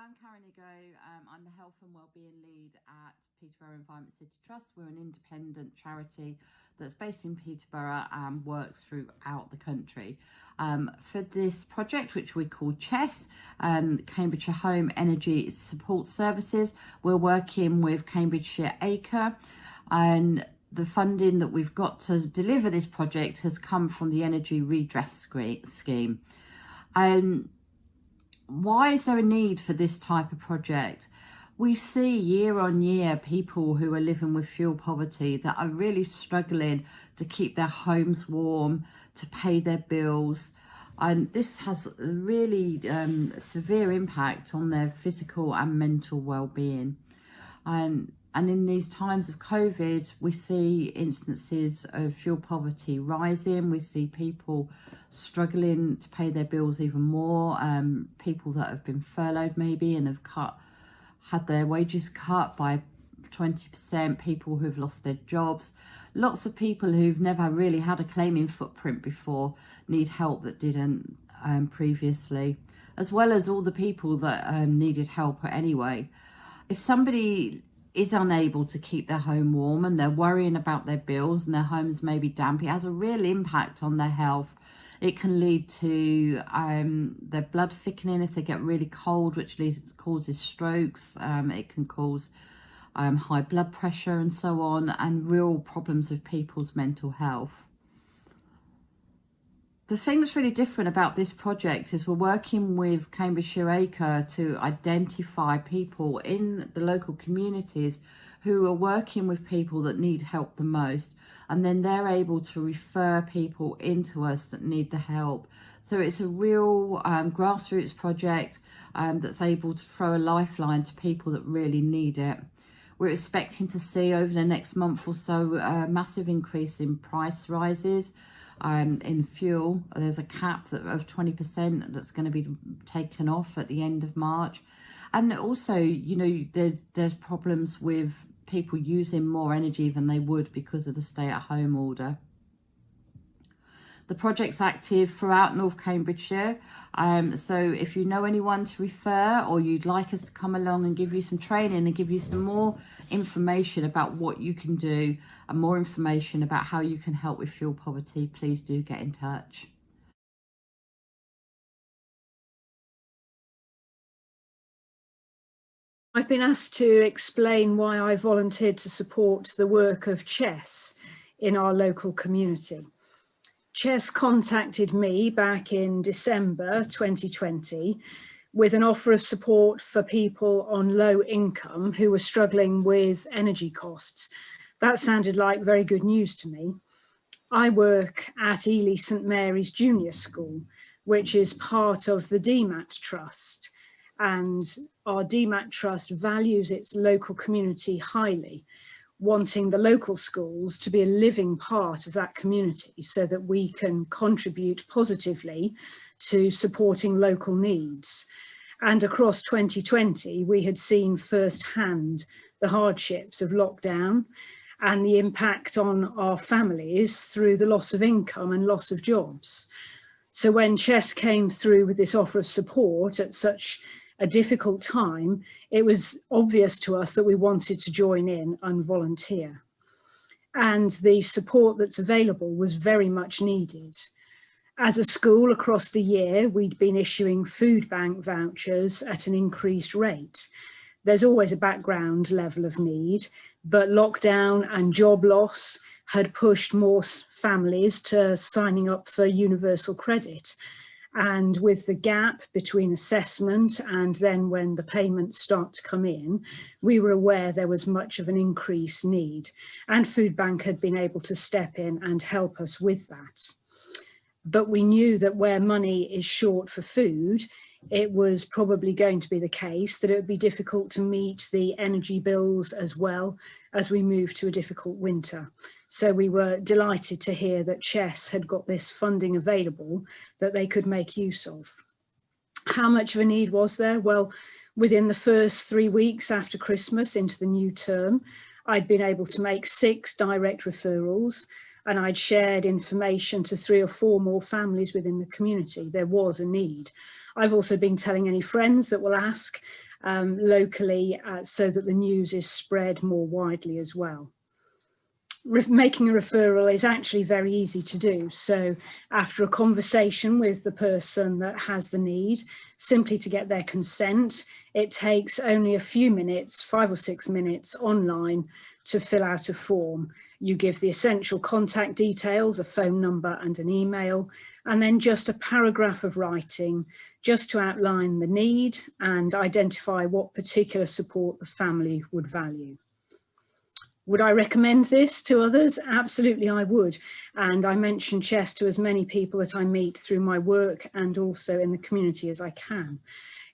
I'm Karen Igo. I'm the Health and Wellbeing Lead at Peterborough Environment City Trust. We're an independent charity that's based in Peterborough and works throughout the country. For this project, which we call CHESS, Cambridgeshire Home Energy Support Services, we're working with Cambridgeshire Acre, and the funding that we've got to deliver this project has come from the Energy Redress Scheme. Why is there a need for this type of project? We see year on year people who are living with fuel poverty that are really struggling to keep their homes warm, to pay their bills. And this has a really severe impact on their physical and mental well-being. And in these times of COVID, we see instances of fuel poverty rising. We see people struggling to pay their bills even more. People that have been furloughed maybe and have had their wages cut by 20%. People who've lost their jobs. Lots of people who've never really had a claiming footprint before need help that didn't previously, as well as all the people that needed help anyway. If somebody is unable to keep their home warm and they're worrying about their bills and their homes may be damp, it has a real impact on their health. It can lead to their blood thickening if they get really cold, which causes strokes. It can cause high blood pressure and so on, and real problems with people's mental health. The thing that's really different about this project is we're working with Cambridgeshire Acre to identify people in the local communities who are working with people that need help the most, and then they're able to refer people into us that need the help. So it's a real grassroots project that's able to throw a lifeline to people that really need it. We're expecting to see over the next month or so a massive increase in price rises. In fuel, there's a cap of 20% that's going to be taken off at the end of March. And also, you know, there's problems with people using more energy than they would because of the stay-at-home order. The project's active throughout North Cambridgeshire. So if you know anyone to refer, or you'd like us to come along and give you some training and give you some more information about what you can do and more information about how you can help with fuel poverty, please do get in touch. I've been asked to explain why I volunteered to support the work of CHESS in our local community. CHESS contacted me back in December 2020 with an offer of support for people on low income who were struggling with energy costs. That sounded like very good news to me. I work at Ely St Mary's Junior School, which is part of the DMAT Trust, and our DMAT Trust values its local community highly, wanting the local schools to be a living part of that community so that we can contribute positively to supporting local needs. And across 2020, we had seen firsthand the hardships of lockdown and the impact on our families through the loss of income and loss of jobs. So when CHESS came through with this offer of support at such a difficult time, it was obvious to us that we wanted to join in and volunteer. And the support that's available was very much needed. As a school across the year, we'd been issuing food bank vouchers at an increased rate. There's always a background level of need, but lockdown and job loss had pushed more families to signing up for universal credit. And with the gap between assessment and then when the payments start to come in, we were aware there was much of an increased need, and Food Bank had been able to step in and help us with that. But we knew that where money is short for food, it was probably going to be the case that it would be difficult to meet the energy bills as well as we move to a difficult winter. So we were delighted to hear that CHESS had got this funding available that they could make use of. How much of a need was there? Well, within the first 3 weeks after Christmas into the new term, I'd been able to make 6 direct referrals, and I'd shared information to 3 or 4 more families within the community. There was a need. I've also been telling any friends that will ask, locally so that the news is spread more widely as well. Making a referral is actually very easy to do. So after a conversation with the person that has the need, simply to get their consent, it takes only a few minutes, 5 or 6 minutes online to fill out a form. You give the essential contact details, a phone number and an email, and then just a paragraph of writing just to outline the need and identify what particular support the family would value. Would I recommend this to others? Absolutely, I would. And I mention Chess to as many people that I meet through my work and also in the community as I can.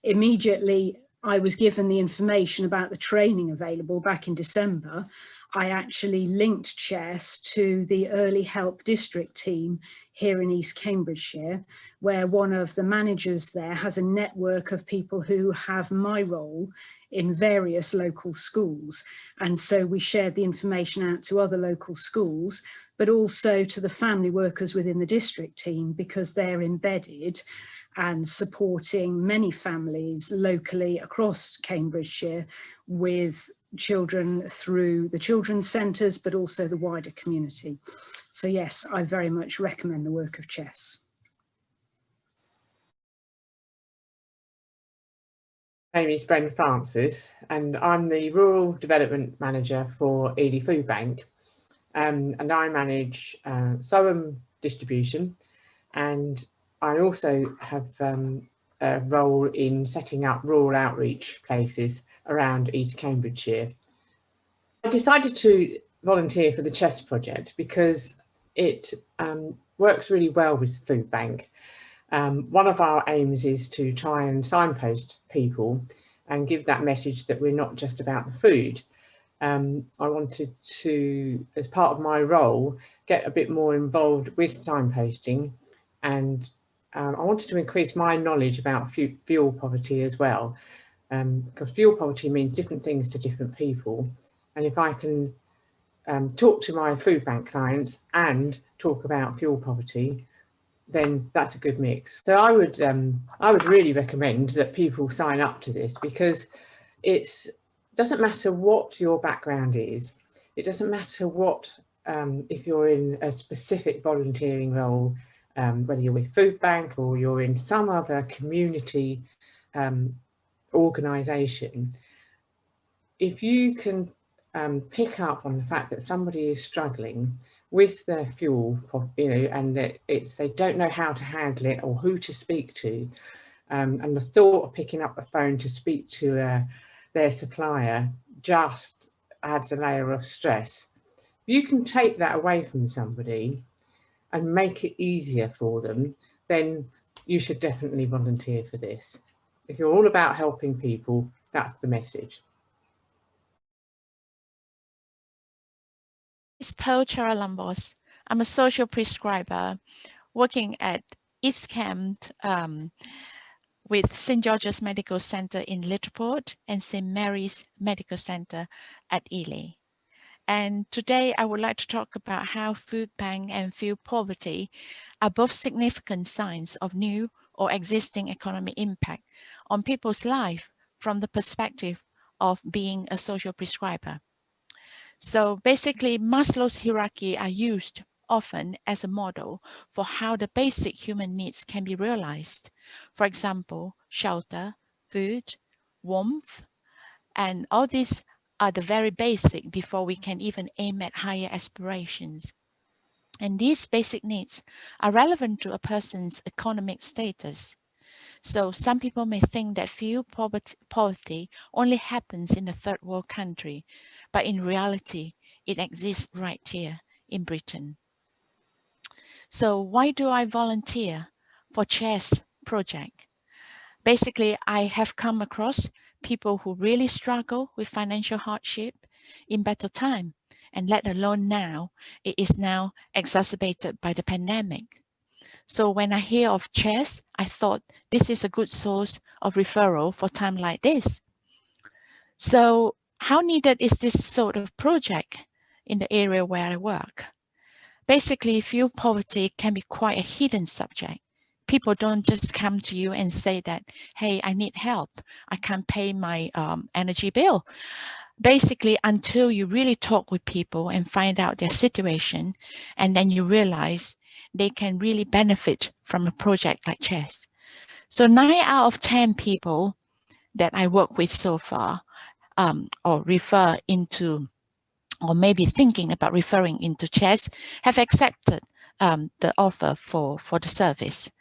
Immediately, I was given the information about the training available back in December. I actually linked Chess to the Early Help District team here in East Cambridgeshire, where one of the managers there has a network of people who have my role in various local schools. And so we shared the information out to other local schools, but also to the family workers within the district team, because they're embedded and supporting many families locally across Cambridgeshire with children through the children's centres, but also the wider community. So yes, I very much recommend the work of Chess. My name is Bren Francis and I'm the Rural Development Manager for Ely Food Bank, and I manage SOAM distribution, and I also have a role in setting up rural outreach places around East Cambridgeshire. I decided to volunteer for the Chess project because it works really well with the food bank. One of our aims is to try and signpost people and give that message that we're not just about the food. I wanted to, as part of my role, get a bit more involved with signposting, and I wanted to increase my knowledge about fuel poverty as well, because fuel poverty means different things to different people. And if I can talk to my food bank clients and talk about fuel poverty, then that's a good mix. So I would really recommend that people sign up to this, because it doesn't matter what your background is. It doesn't matter what, if you're in a specific volunteering role, whether you're with Food Bank or you're in some other community organisation. If you can pick up on the fact that somebody is struggling with their fuel, and they don't know how to handle it or who to speak to, and the thought of picking up the phone to speak to their supplier just adds a layer of stress. If you can take that away from somebody and make it easier for them, then you should definitely volunteer for this. If you're all about helping people, that's the message. It's Pearl Charalambos. I'm a social prescriber working at East Camp with St. George's Medical Center in Littleport and St. Mary's Medical Center at Ely. And today I would like to talk about how food bank and fuel poverty are both significant signs of new or existing economic impact on people's life from the perspective of being a social prescriber. So basically, Maslow's hierarchy are used often as a model for how the basic human needs can be realized. For example, shelter, food, warmth, and all these are the very basic before we can even aim at higher aspirations. And these basic needs are relevant to a person's economic status. So some people may think that fuel poverty only happens in a third world country, but in reality, it exists right here in Britain. So why do I volunteer for Chess project? Basically, I have come across people who really struggle with financial hardship in better time, and let alone now, it is now exacerbated by the pandemic. So when I hear of Chess, I thought this is a good source of referral for time like this. So how needed is this sort of project in the area where I work? Basically, fuel poverty can be quite a hidden subject. people don't just come to you and say that, hey, I need help. I can't pay my energy bill. Basically, until you really talk with people and find out their situation, and then you realize they can really benefit from a project like Chess. So 9 out of 10 people that I work with so far, or refer into, or maybe thinking about referring into Chess, have accepted the offer for the service.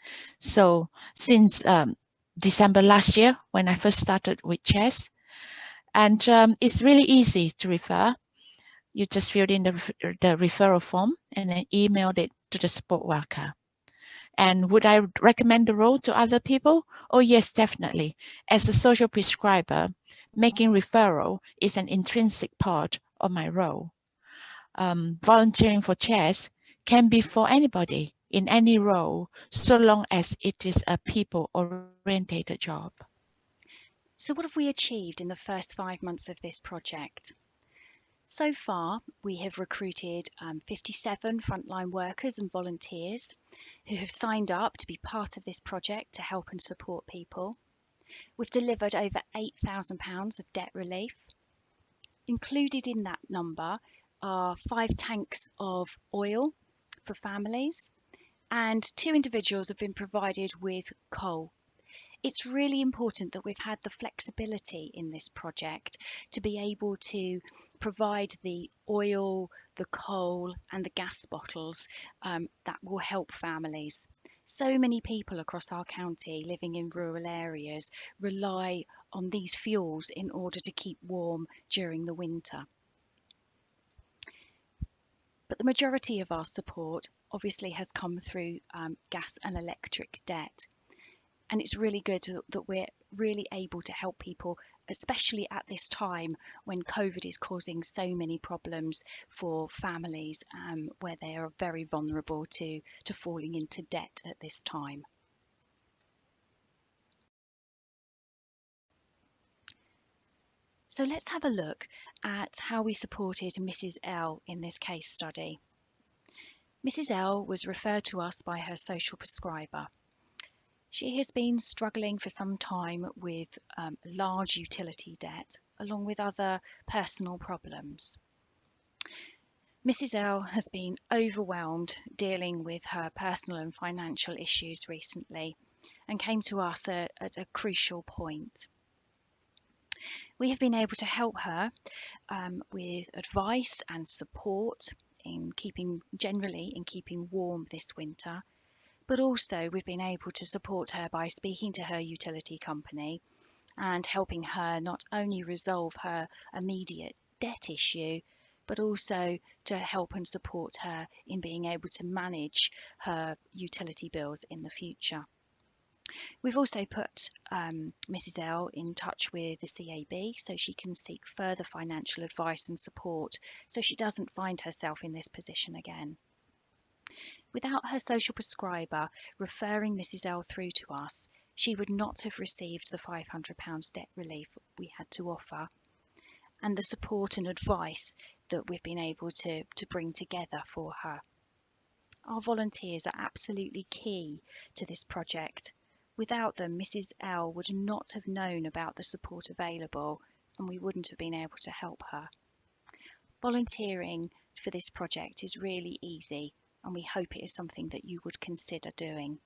So since December last year, when I first started with Chess, and it's really easy to refer. You just filled in the referral form and then emailed it to the support worker. And would I recommend the role to other people? Oh, yes, definitely. As a social prescriber, making referral is an intrinsic part of my role. Volunteering for Chess can be for anybody in any role, so long as it is a people-orientated job. So what have we achieved in the first 5 months of this project? So far, we have recruited 57 frontline workers and volunteers who have signed up to be part of this project to help and support people. We've delivered over £8,000 of debt relief. Included in that number are 5 tanks of oil for families, and 2 individuals have been provided with coal. It's really important that we've had the flexibility in this project to be able to provide the oil, the coal and the gas bottles that will help families. So many people across our county living in rural areas rely on these fuels in order to keep warm during the winter. But the majority of our support obviously has come through gas and electric debt. And it's really good that we're really able to help people, especially at this time when COVID is causing so many problems for families where they are very vulnerable to falling into debt at this time. So let's have a look at how we supported Mrs. L in this case study. Mrs. L was referred to us by her social prescriber. She has been struggling for some time with large utility debt, along with other personal problems. Mrs. L has been overwhelmed dealing with her personal and financial issues recently and came to us at a crucial point. We have been able to help her with advice and support in keeping warm this winter. But also we've been able to support her by speaking to her utility company and helping her not only resolve her immediate debt issue, but also to help and support her in being able to manage her utility bills in the future. We've also put Mrs. L in touch with the CAB so she can seek further financial advice and support so she doesn't find herself in this position again. Without her social prescriber referring Mrs. L through to us, she would not have received the £500 debt relief we had to offer and the support and advice that we've been able to bring together for her. Our volunteers are absolutely key to this project. Without them, Mrs. L would not have known about the support available and we wouldn't have been able to help her. Volunteering for this project is really easy, and we hope it is something that you would consider doing.